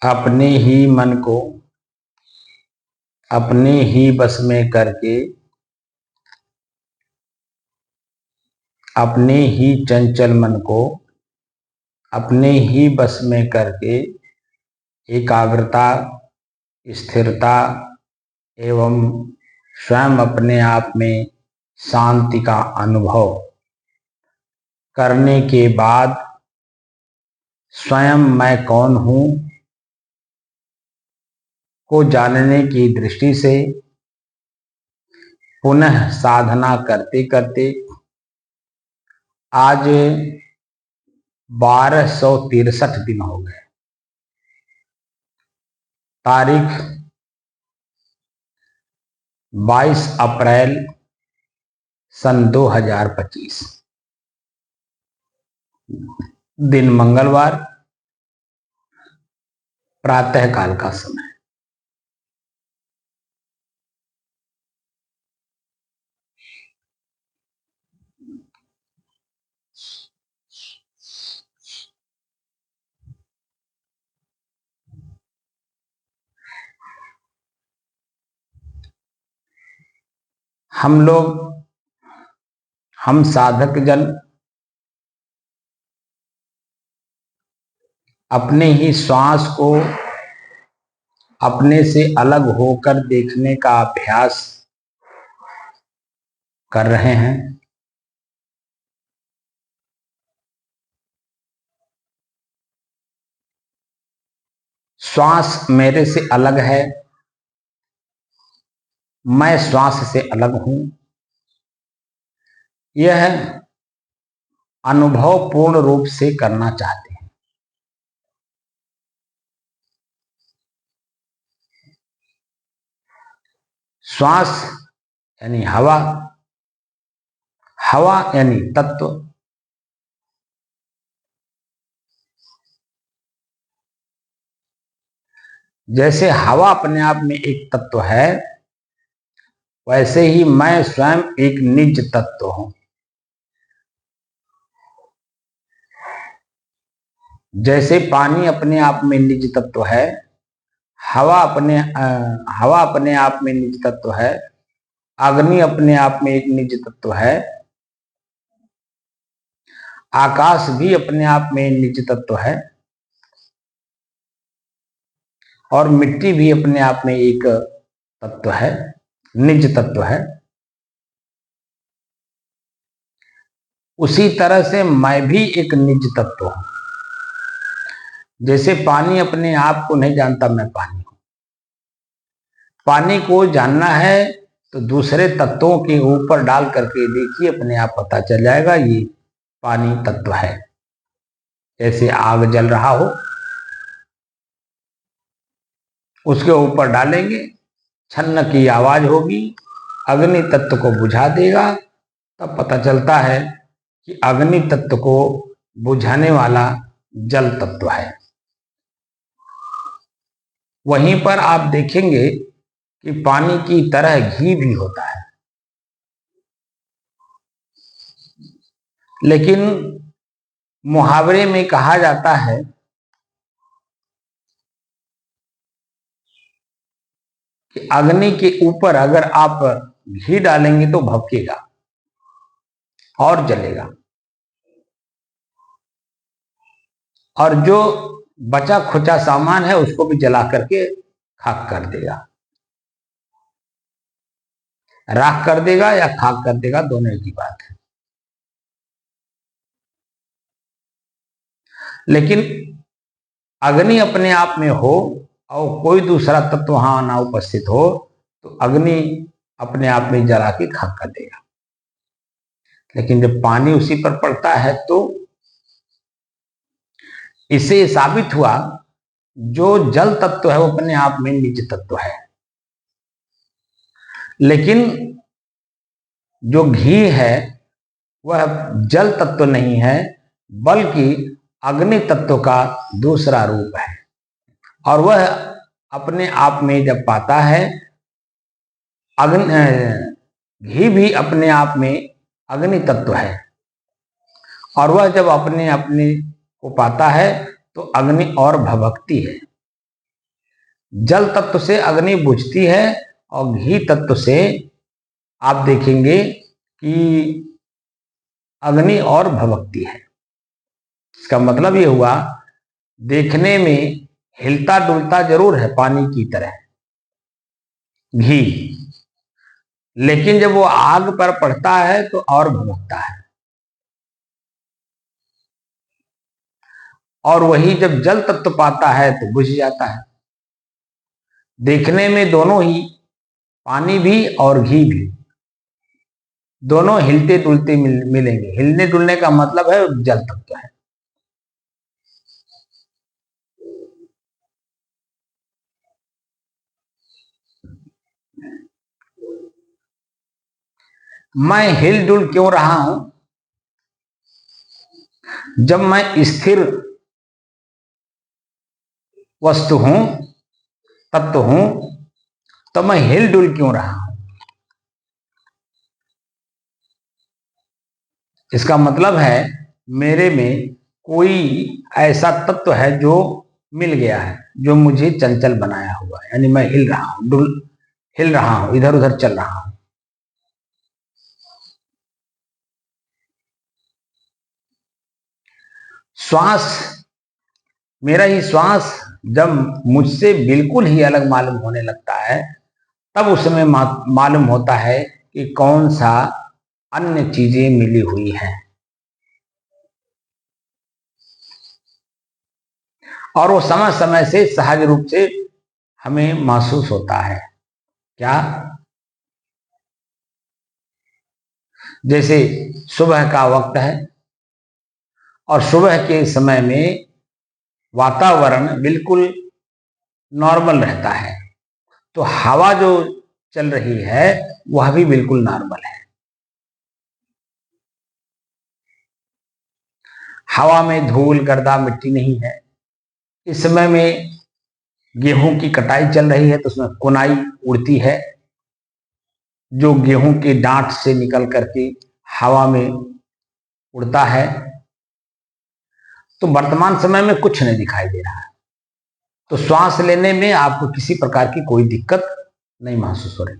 अपने ही मन को अपने ही बस में करके, अपने ही चंचल मन को अपने ही बस में करके एकाग्रता, स्थिरता एवं स्वयं अपने आप में शांति का अनुभव करने के बाद स्वयं मैं कौन हूं को जानने की दृष्टि से पुनः साधना करते करते आज 1263 दिन हो गए। तारीख 22 अप्रैल सन 2025, दिन मंगलवार, प्रातः काल का समय। हम साधक जन अपने ही श्वास को अपने से अलग होकर देखने का अभ्यास कर रहे हैं। श्वास मेरे से अलग है, मैं श्वास से अलग हूं। यह अनुभव पूर्ण रूप से करना चाहते हैं। श्वास यानी हवा, हवा यानी तत्व। जैसे हवा अपने आप में एक तत्व है, वैसे ही मैं स्वयं एक निज तत्व हूं। जैसे पानी अपने आप में निज तत्व है, हवा अपने आप में निज तत्व है, अग्नि अपने आप में एक निज तत्व है, आकाश भी अपने आप में निज तत्व है, और मिट्टी भी अपने आप में एक तत्व है, निज तत्व है। उसी तरह से मैं भी एक निज तत्व हूं। जैसे पानी अपने आप को नहीं जानता मैं पानी हूं, पानी को जानना है तो दूसरे तत्वों के ऊपर डाल करके देखिए, अपने आप पता चल जाएगा ये पानी तत्व है। जैसे आग जल रहा हो, उसके ऊपर डालेंगे, छन्न की आवाज होगी, अग्नि तत्व को बुझा देगा, तब पता चलता है कि अग्नि तत्व को बुझाने वाला जल तत्व है। वहीं पर आप देखेंगे कि पानी की तरह घी भी होता है, लेकिन मुहावरे में कहा जाता है कि अग्नि के ऊपर अगर आप घी डालेंगे तो भभकेगा और जलेगा, और जो बचा खुचा सामान है उसको भी जला करके खाक कर देगा। राख कर देगा या खाक कर देगा, दोनों एक ही बात है। लेकिन अग्नि अपने आप में हो और कोई दूसरा तत्व वहां ना उपस्थित हो तो अग्नि अपने आप में जला के खाक कर देगा। लेकिन जब पानी उसी पर पड़ता है तो इसे साबित हुआ जो जल तत्व है वो अपने आप में निज तत्व है, लेकिन जो घी है वह जल तत्व नहीं है, बल्कि अग्नि तत्व का दूसरा रूप है। और वह अपने आप में जब पाता है, घी भी अपने आप में अग्नि तत्व है, और वह जब अपने अपने को पाता है तो अग्नि और भभकती है। जल तत्व से अग्नि बुझती है और घी तत्व से आप देखेंगे कि अग्नि और भभकती है। इसका मतलब ये हुआ, देखने में हिलता डुलता जरूर है पानी की तरह घी, लेकिन जब वो आग पर पड़ता है तो और भभकता है। और वही जब जल तत्व पाता है तो बुझ जाता है। देखने में दोनों ही, पानी भी और घी भी, दोनों हिलते डुलते मिलेंगे। हिलने डुलने का मतलब है जल तत्व है। मैं हिलडुल क्यों रहा हूं? जब मैं स्थिर वस्तु हूं, तत्व हूं, तो मैं हिलडुल क्यों रहा हूं? इसका मतलब है मेरे में कोई ऐसा तत्व है जो मिल गया है, जो मुझे चंचल बनाया हुआ है। यानी मैं हिल रहा हूं, हिल रहा हूं, इधर उधर चल रहा हूं। श्वास, मेरा ही श्वास जब मुझसे बिल्कुल ही अलग मालूम होने लगता है, तब उसमें मालूम होता है कि कौन सा अन्य चीजें मिली हुई हैं। और वो समय समय से सहज रूप से हमें महसूस होता है। क्या? जैसे सुबह का वक्त है और सुबह के समय में वातावरण बिल्कुल नॉर्मल रहता है, तो हवा जो चल रही है वह भी बिल्कुल नॉर्मल है। हवा में धूल गर्दा मिट्टी नहीं है। इस समय में गेहूं की कटाई चल रही है तो उसमें कुनाई उड़ती है, जो गेहूं के डांट से निकल करके हवा में उड़ता है। तो वर्तमान समय में कुछ नहीं दिखाई दे रहा है, तो श्वास लेने में आपको किसी प्रकार की कोई दिक्कत नहीं महसूस हो रही।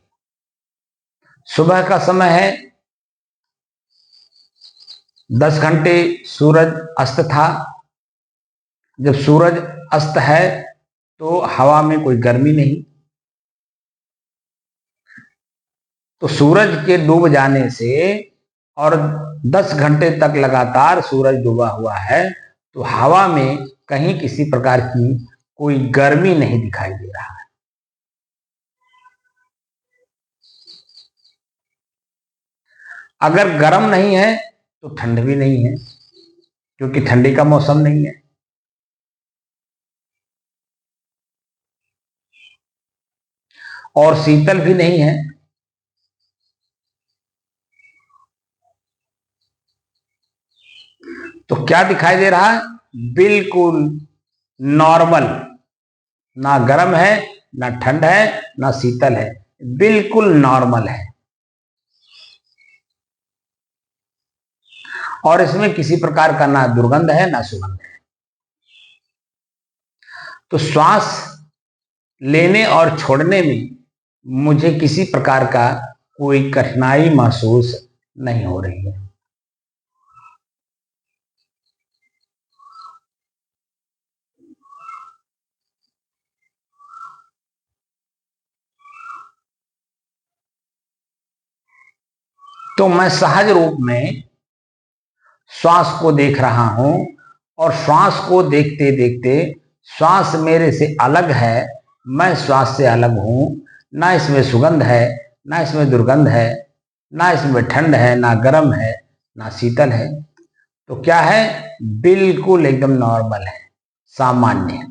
सुबह का समय है, 10 घंटे सूरज अस्त था। जब सूरज अस्त है तो हवा में कोई गर्मी नहीं, तो सूरज के डूब जाने से और 10 घंटे तक लगातार सूरज डूबा हुआ है तो हवा में कहीं किसी प्रकार की कोई गर्मी नहीं दिखाई दे रहा है। अगर गर्म नहीं है तो ठंड भी नहीं है, क्योंकि ठंडी का मौसम नहीं है। और शीतल भी नहीं है। तो क्या दिखाई दे रहा है? बिल्कुल नॉर्मल, ना गर्म है, ना ठंड है, ना शीतल है, बिल्कुल नॉर्मल है। और इसमें किसी प्रकार का ना दुर्गंध है ना सुगंध है। तो श्वास लेने और छोड़ने में मुझे किसी प्रकार का कोई कठिनाई महसूस नहीं हो रही है। तो मैं सहज रूप में श्वास को देख रहा हूं, और श्वास को देखते देखते श्वास मेरे से अलग है, मैं श्वास से अलग हूं। ना इसमें सुगंध है, ना इसमें दुर्गंध है, ना इसमें ठंड है, ना गर्म है, ना शीतल है। तो क्या है? बिल्कुल एकदम नॉर्मल है, सामान्य है।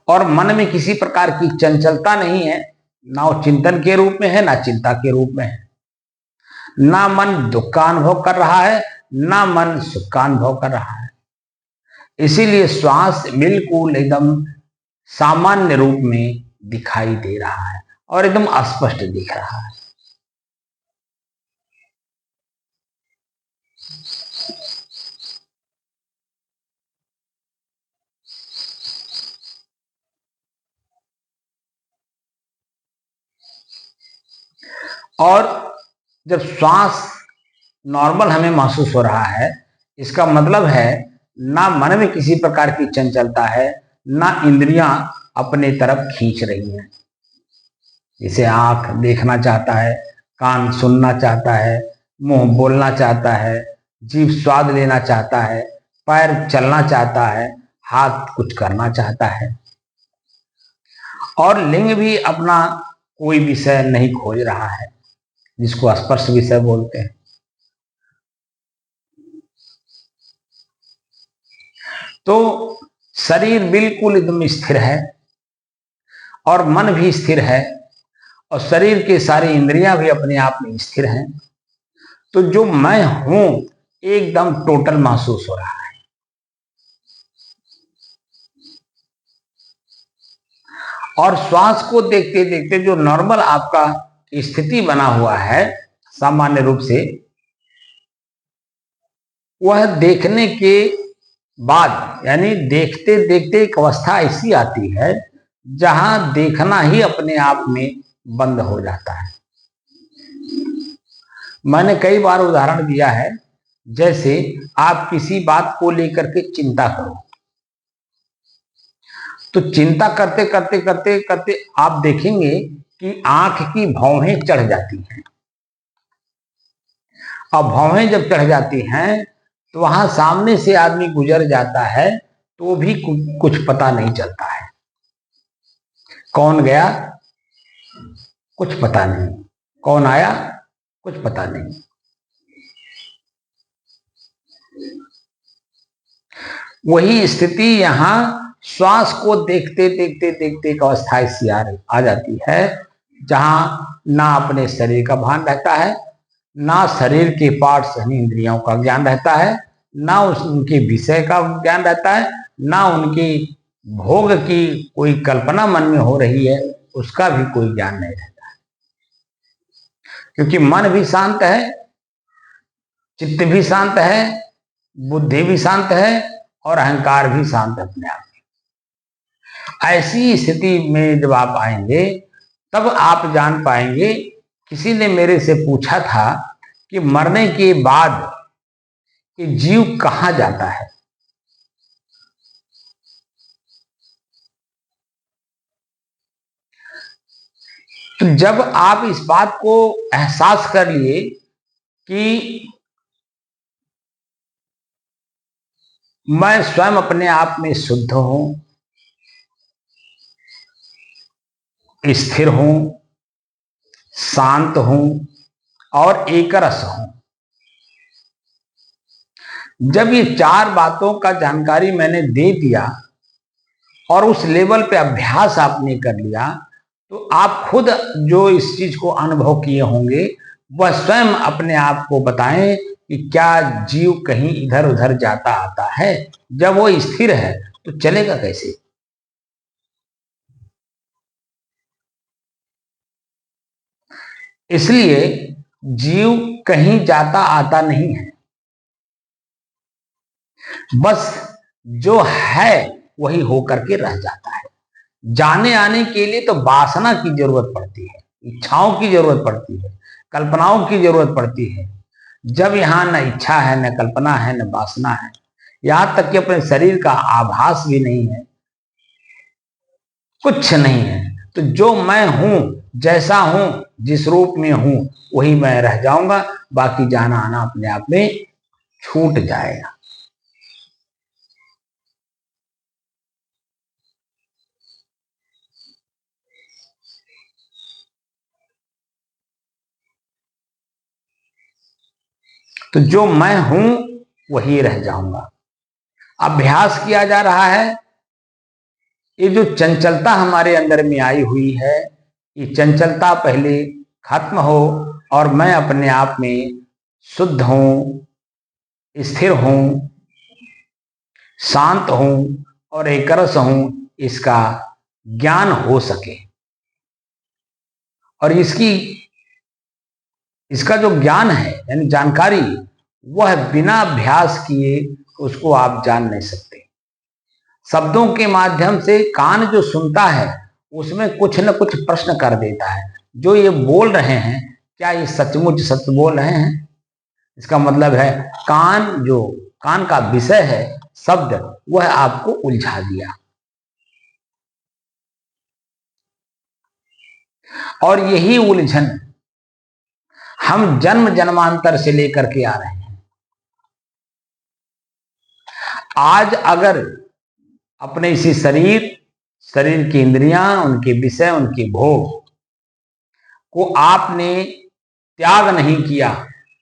और मन में किसी प्रकार की चंचलता नहीं है, ना वो चिंतन के रूप में है ना चिंता के रूप में है, ना मन दुख का अनुभव कर रहा है ना मन सुख का अनुभव कर रहा है। इसीलिए श्वास बिल्कुल एकदम सामान्य रूप में दिखाई दे रहा है और एकदम स्पष्ट दिख रहा है। और जब श्वास नॉर्मल हमें महसूस हो रहा है, इसका मतलब है ना मन में किसी प्रकार की चंचलता है, ना इंद्रियां अपने तरफ खींच रही हैं। जैसे आंख देखना चाहता है, कान सुनना चाहता है, मुंह बोलना चाहता है, जीभ स्वाद लेना चाहता है, पैर चलना चाहता है, हाथ कुछ करना चाहता है, और लिंग भी अपना कोई विषय नहीं खोज रहा है, जिसको स्पर्श विषय बोलते हैं। तो शरीर बिल्कुल एकदम स्थिर है और मन भी स्थिर है और शरीर के सारी इंद्रियां भी अपने आप में स्थिर हैं। तो जो मैं हूं एकदम टोटल महसूस हो रहा है। और श्वास को देखते देखते जो नॉर्मल आपका स्थिति बना हुआ है सामान्य रूप से, वह देखने के बाद यानी देखते देखते एक अवस्था ऐसी आती है जहां देखना ही अपने आप में बंद हो जाता है। मैंने कई बार उदाहरण दिया है, जैसे आप किसी बात को लेकर के चिंता करो, तो चिंता करते करते करते करते आप देखेंगे कि आंख की भौहें चढ़ जाती हैं। अब भौहें जब चढ़ जाती हैं तो वहां सामने से आदमी गुजर जाता है तो भी कुछ पता नहीं चलता है। कौन गया कुछ पता नहीं, कौन आया कुछ पता नहीं। वही स्थिति यहां श्वास को देखते देखते देखते एक अवस्था ऐसी आ जाती है जहां ना अपने शरीर का भान रहता है, ना शरीर के पार्ट्स यानी इंद्रियों का ज्ञान रहता है, ना उनके विषय का ज्ञान रहता है, ना उनकी भोग की कोई कल्पना मन में हो रही है उसका भी कोई ज्ञान नहीं रहता है। क्योंकि मन भी शांत है, चित्त भी शांत है, बुद्धि भी शांत है और अहंकार भी शांत है अपने आप में। ऐसी स्थिति में जब आप आएंगे तब आप जान पाएंगे। किसी ने मेरे से पूछा था कि मरने के बाद कि जीव कहां जाता है। तो जब आप इस बात को एहसास कर लिए कि मैं स्वयं अपने आप में शुद्ध हूं, स्थिर हूं, शांत हूं और एकरस हूं, जब ये चार बातों का जानकारी मैंने दे दिया और उस लेवल पे अभ्यास आपने कर लिया, तो आप खुद जो इस चीज को अनुभव किए होंगे वह स्वयं अपने आप को बताएं कि क्या जीव कहीं इधर उधर जाता आता है। जब वो स्थिर है तो चलेगा कैसे। इसलिए जीव कहीं जाता आता नहीं है, बस जो है वही होकर के रह जाता है। जाने आने के लिए तो वासना की जरूरत पड़ती है, इच्छाओं की जरूरत पड़ती है, कल्पनाओं की जरूरत पड़ती है। जब यहाँ न इच्छा है, न कल्पना है, न वासना है, यहां तक कि अपने शरीर का आभास भी नहीं है, कुछ नहीं है, तो जो मैं हूं, जैसा हूं, जिस रूप में हूं वही मैं रह जाऊंगा। बाकी जाना आना अपने आप में छूट जाएगा। तो जो मैं हूं वही रह जाऊंगा। अभ्यास किया जा रहा है ये जो चंचलता हमारे अंदर में आई हुई है, ये चंचलता पहले खत्म हो और मैं अपने आप में शुद्ध हूं, स्थिर हूं, शांत हूं और एकरस हूं, इसका ज्ञान हो सके। और इसका जो ज्ञान है यानी जानकारी, वह बिना अभ्यास किए उसको आप जान नहीं सकते। शब्दों के माध्यम से कान जो सुनता है उसमें कुछ न कुछ प्रश्न कर देता है, जो ये बोल रहे हैं क्या ये सचमुच सच बोल रहे हैं। इसका मतलब है कान का विषय है शब्द, वह आपको उलझा दिया। और यही उलझन हम जन्म जन्मांतर से लेकर के आ रहे हैं। आज अगर अपने इसी शरीर की इंद्रियां, उनके विषय, उनके भोग को आपने त्याग नहीं किया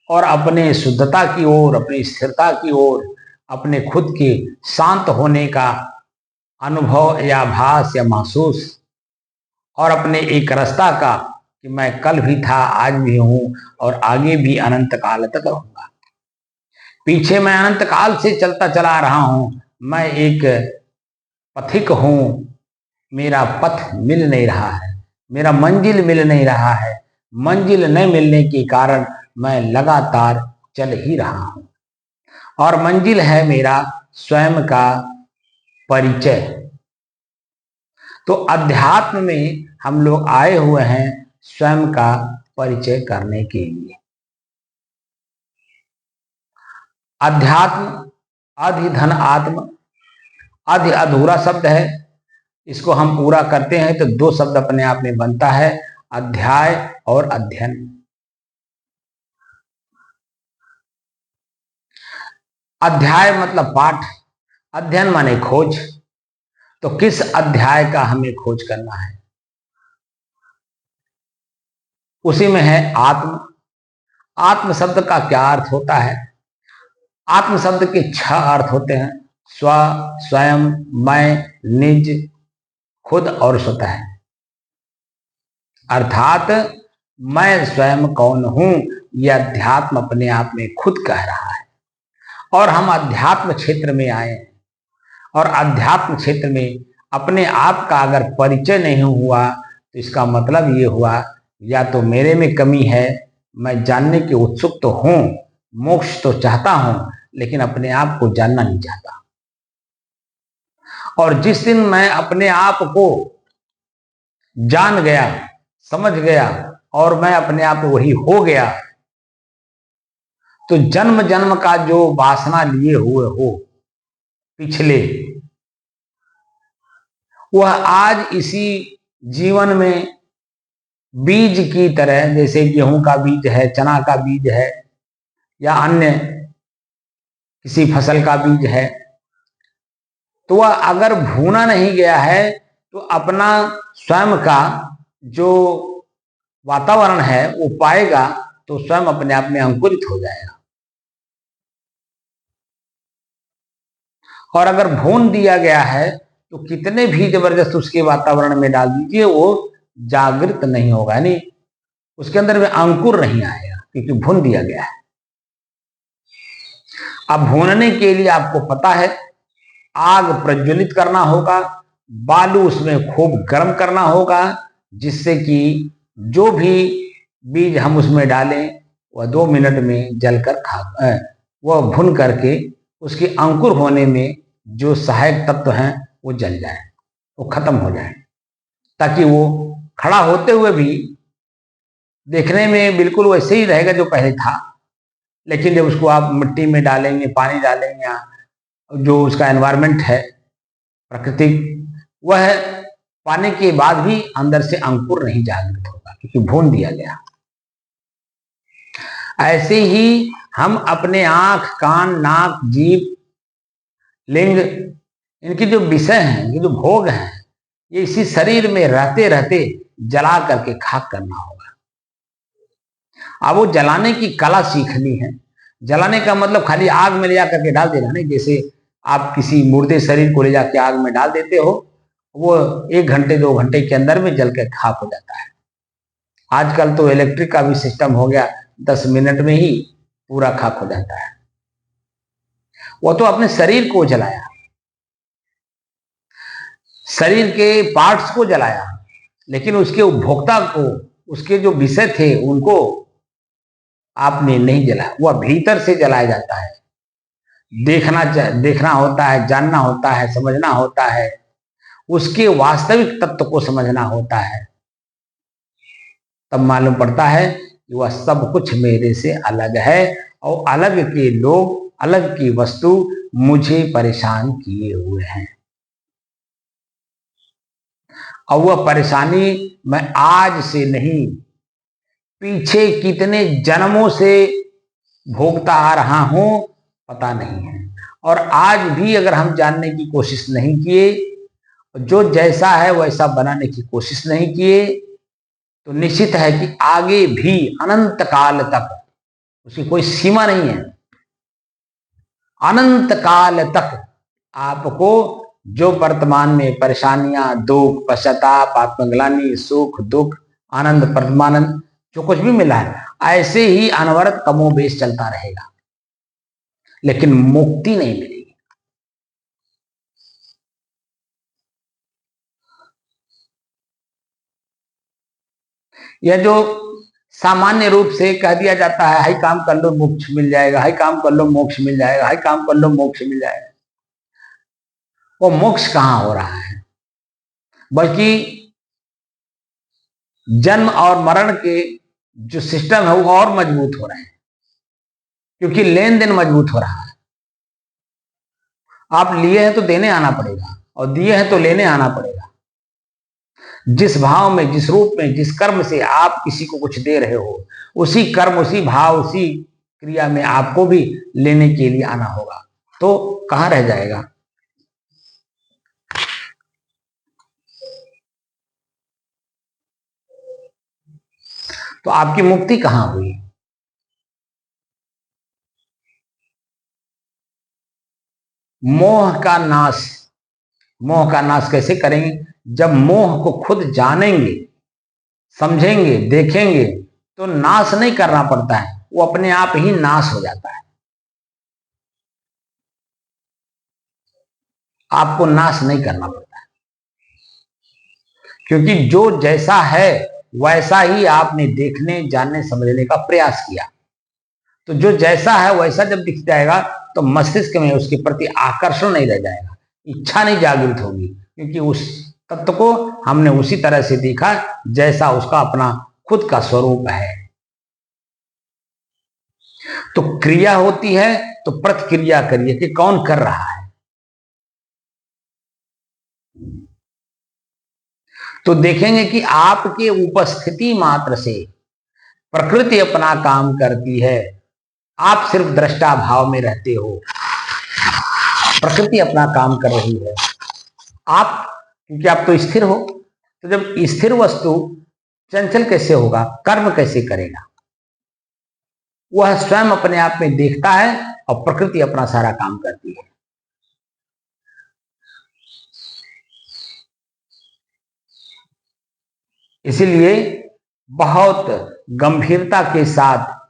और अपने शुद्धता की ओर, अपनी स्थिरता की ओर, अपने खुद के शांत होने का अनुभव या आभास या महसूस और अपने एक रास्ता का कि मैं कल भी था, आज भी हूं और आगे भी अनंत काल तक रहूंगा, पीछे मैं अनंत काल से चलता चला रहा हूं, मैं एक पथिक हूं, मेरा पथ मिल नहीं रहा है, मेरा मंजिल मिल नहीं रहा है, मंजिल न मिलने के कारण मैं लगातार चल ही रहा हूं और मंजिल है मेरा स्वयं का परिचय। तो अध्यात्म में हम लोग आए हुए हैं स्वयं का परिचय करने के लिए। अध्यात्म, अधि धन आत्म, अधि अधूरा शब्द है, इसको हम पूरा करते हैं तो दो शब्द अपने आप में बनता है, अध्याय और अध्ययन। अध्याय मतलब पाठ, अध्ययन माने खोज। तो किस अध्याय का हमें खोज करना है? उसी में है आत्म। आत्म शब्द का क्या अर्थ होता है? आत्म शब्द के 6 अर्थ होते हैं, स्व, स्वयं, मैं, निज, खुद और स्वतः। अर्थात मैं स्वयं कौन हूं, यह अध्यात्म अपने आप में खुद कह रहा है। और हम अध्यात्म क्षेत्र में आए हैं और अध्यात्म क्षेत्र में अपने आप का अगर परिचय नहीं हुआ तो इसका मतलब ये हुआ या तो मेरे में कमी है, मैं जानने के उत्सुक तो हूं, मोक्ष तो चाहता हूं, लेकिन अपने आप को जानना नहीं चाहता। और जिस दिन मैं अपने आप को जान गया, समझ गया और मैं अपने आप वही हो गया, तो जन्म जन्म का जो वासना लिए हुए हो पिछले, वह आज इसी जीवन में बीज की तरह, जैसे गेहूं का बीज है, चना का बीज है या अन्य किसी फसल का बीज है, तो वह अगर भूना नहीं गया है तो अपना स्वयं का जो वातावरण है वो पाएगा तो स्वयं अपने आप में अंकुरित हो जाएगा। और अगर भून दिया गया है तो कितने भी जबरदस्त उसके वातावरण में डाल दीजिए, वो जागृत नहीं होगा, यानी उसके अंदर में अंकुर नहीं आएगा, क्योंकि भून दिया गया है। अब भूनने के लिए आपको पता है आग प्रज्वलित करना होगा, बालू उसमें खूब गर्म करना होगा, जिससे कि जो भी बीज हम उसमें डालें वह 2 मिनट में जलकर वह भुन करके उसके अंकुर होने में जो सहायक तत्व हैं वो जल जाए, वो खत्म हो जाए, ताकि वो खड़ा होते हुए भी देखने में बिल्कुल वैसे ही रहेगा जो पहले था। लेकिन जब उसको आप मिट्टी में डालेंगे, पानी डालेंगे, जो उसका एनवायरनमेंट है प्राकृतिक, वह पाने के बाद भी अंदर से अंकुर नहीं जागृत होगा, क्योंकि भून दिया गया। ऐसे ही हम अपने आंख, कान, नाक, जीभ, लिंग, इनके जो विषय हैं, ये जो भोग हैं, ये इसी शरीर में रहते रहते जला करके खाक करना होगा। अब वो जलाने की कला सीखनी है। जलाने का मतलब खाली आग में ले जा करके डाल देना नहीं, जैसे आप किसी मुर्दे शरीर को ले जाके आग में डाल देते हो वो 1 घंटे 2 घंटे के अंदर में जल के खाक हो जाता है। आजकल तो इलेक्ट्रिक का भी सिस्टम हो गया, 10 मिनट में ही पूरा खाक हो जाता है। वो तो अपने शरीर को जलाया, शरीर के पार्ट्स को जलाया, लेकिन उसके उपभोक्ता को, उसके जो विषय थे उनको आपने नहीं जलाया। वह भीतर से जलाया जाता है। देखना होता है, जानना होता है, समझना होता है, उसके वास्तविक तत्व को समझना होता है, तब मालूम पड़ता है कि वह सब कुछ मेरे से अलग है और अलग के लोग, अलग की वस्तु मुझे परेशान किए हुए हैं। और वह परेशानी मैं आज से नहीं, पीछे कितने जन्मों से भोगता आ रहा हूं पता नहीं है। और आज भी अगर हम जानने की कोशिश नहीं किए, जो जैसा है वैसा बनाने की कोशिश नहीं किए, तो निश्चित है कि आगे भी अनंत काल तक, उसकी कोई सीमा नहीं है, अनंत काल तक आपको जो वर्तमान में परेशानियां, दुख, पश्चाताप, आत्मग्लानि, सुख, दुख, आनंद, परमानंद, जो कुछ भी मिला है, ऐसे ही अनवरत कमोबेश चलता रहेगा, लेकिन मुक्ति नहीं मिलेगी। यह जो सामान्य रूप से कह दिया जाता है, हाई काम कर लो मोक्ष मिल जाएगा, हाई काम कर लो मोक्ष मिल जाएगा, हाई काम कर लो मोक्ष मिल जाएगा, वो मोक्ष कहां हो रहा है? बल्कि जन्म और मरण के जो सिस्टम है वो और मजबूत हो रहे हैं, क्योंकि लेन देन मजबूत हो रहा है। आप लिए हैं तो देने आना पड़ेगा, और दिए हैं तो लेने आना पड़ेगा। जिस भाव में, जिस रूप में, जिस कर्म से आप किसी को कुछ दे रहे हो, उसी कर्म, उसी भाव, उसी क्रिया में आपको भी लेने के लिए आना होगा, तो कहां रह जाएगा? तो आपकी मुक्ति कहां हुई? मोह का नाश। मोह का नाश कैसे करेंगे? जब मोह को खुद जानेंगे, समझेंगे, देखेंगे, तो नाश नहीं करना पड़ता है, वो अपने आप ही नाश हो जाता है। आपको नाश नहीं करना पड़ता है, क्योंकि जो जैसा है वैसा ही आपने देखने, जानने, समझने का प्रयास किया। तो जो जैसा है वैसा जब दिख जाएगा, तो मस्तिष्क में उसके प्रति आकर्षण नहीं रह जाएगा, इच्छा नहीं जागृत होगी, क्योंकि उस तत्व को हमने उसी तरह से देखा जैसा उसका अपना खुद का स्वरूप है। तो क्रिया होती है तो प्रतिक्रिया करिए कि कौन कर रहा है। तो देखेंगे कि आपके उपस्थिति मात्र से प्रकृति अपना काम करती है। आप सिर्फ दृष्टा भाव में रहते हो, प्रकृति अपना काम कर रही है। आप, क्योंकि आप तो स्थिर हो, तो जब स्थिर वस्तु चंचल कैसे होगा, कर्म कैसे करेगा? वह स्वयं अपने आप में देखता है और प्रकृति अपना सारा काम करती है। इसीलिए बहुत गंभीरता के साथ,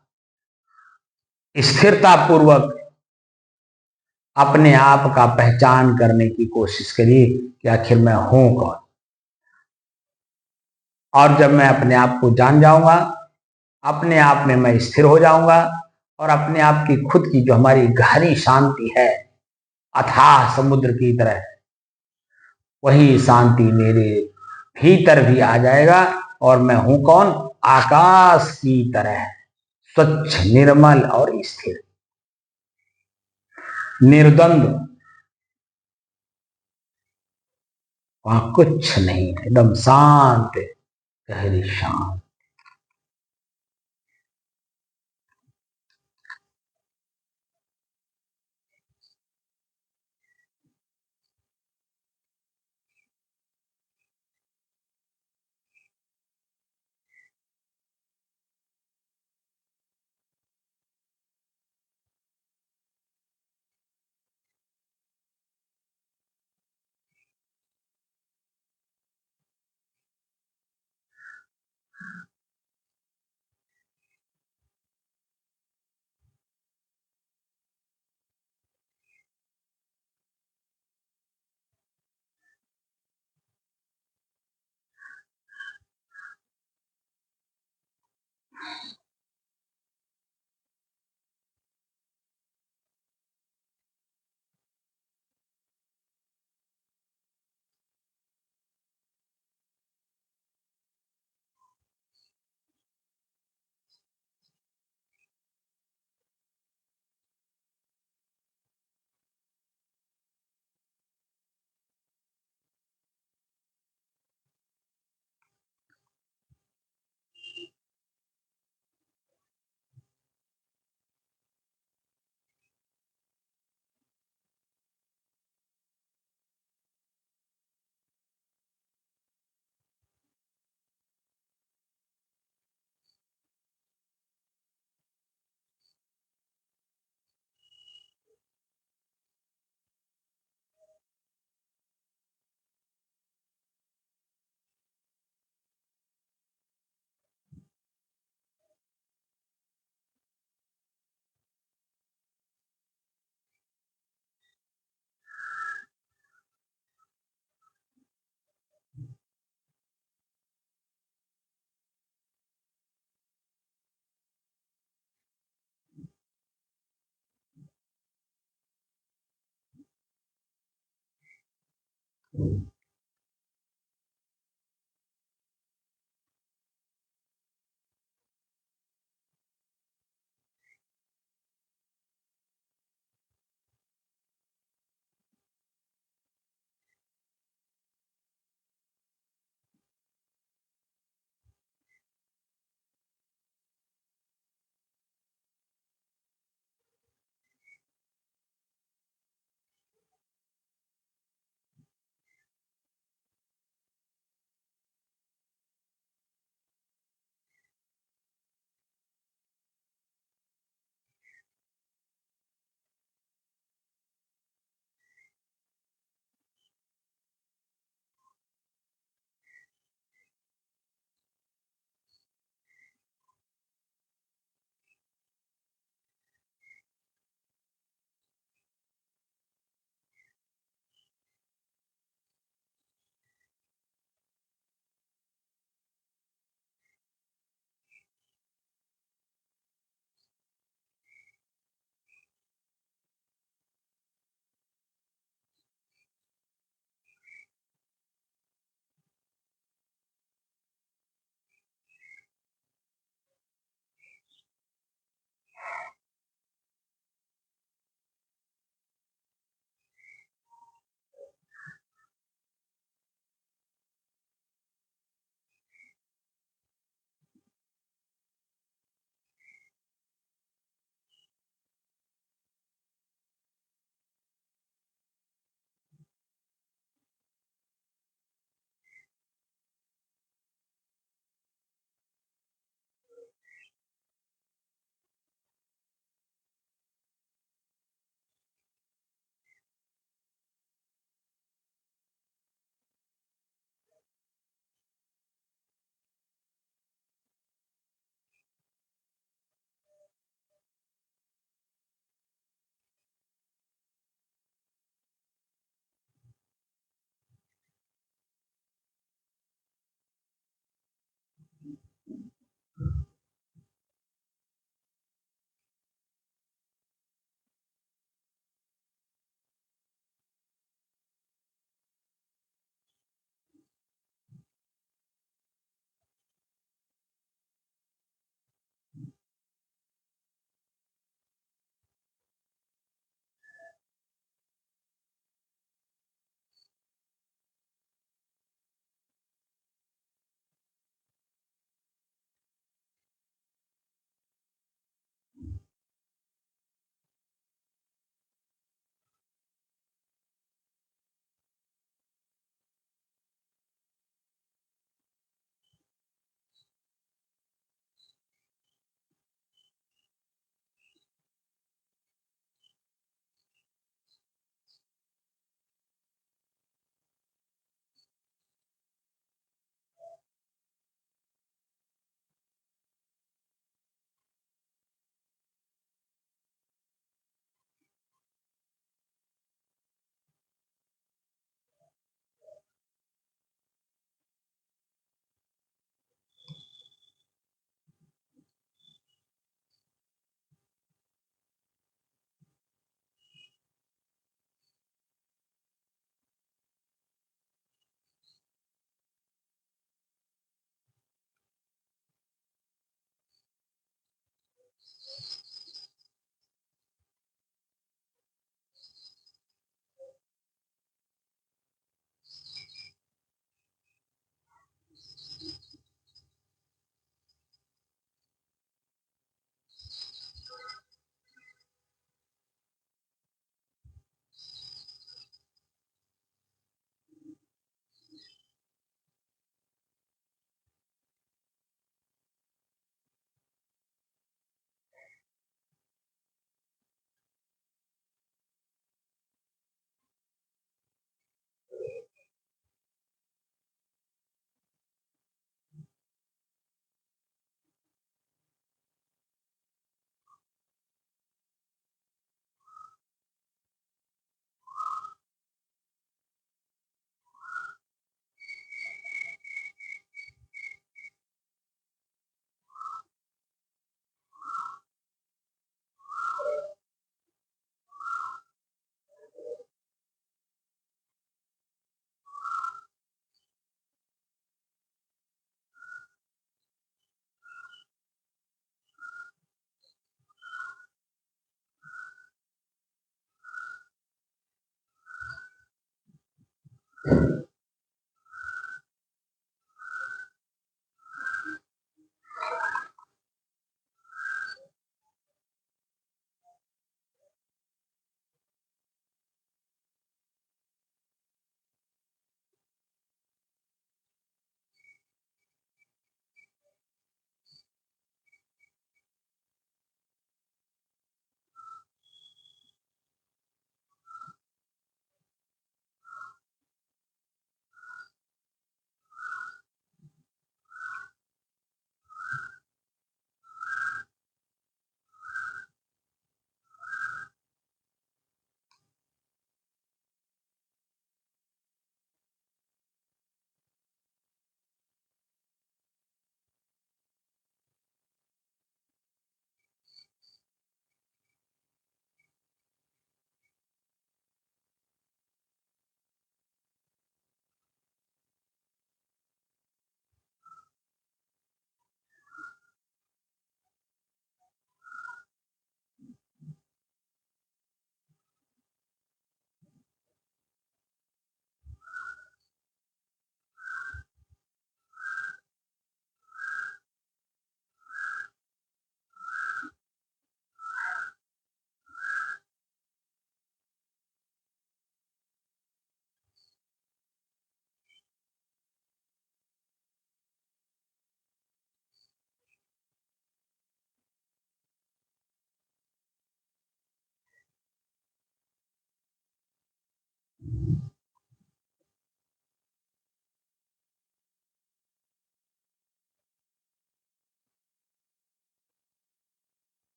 स्थिरता पूर्वक अपने आप का पहचान करने की कोशिश करिए कि आखिर मैं हूं कौन। और जब मैं अपने आप को जान जाऊंगा, अपने आप में मैं स्थिर हो जाऊंगा, और अपने आप की खुद की जो हमारी गहरी शांति है, अथाह समुद्र की तरह, वही शांति मेरे भीतर भी आ जाएगा। और मैं हूं कौन? आकाश की तरह स्वच्छ, निर्मल और स्थिर, निर्द्वंद। वहां कुछ नहीं, एकदम शांत, गहरी शांत।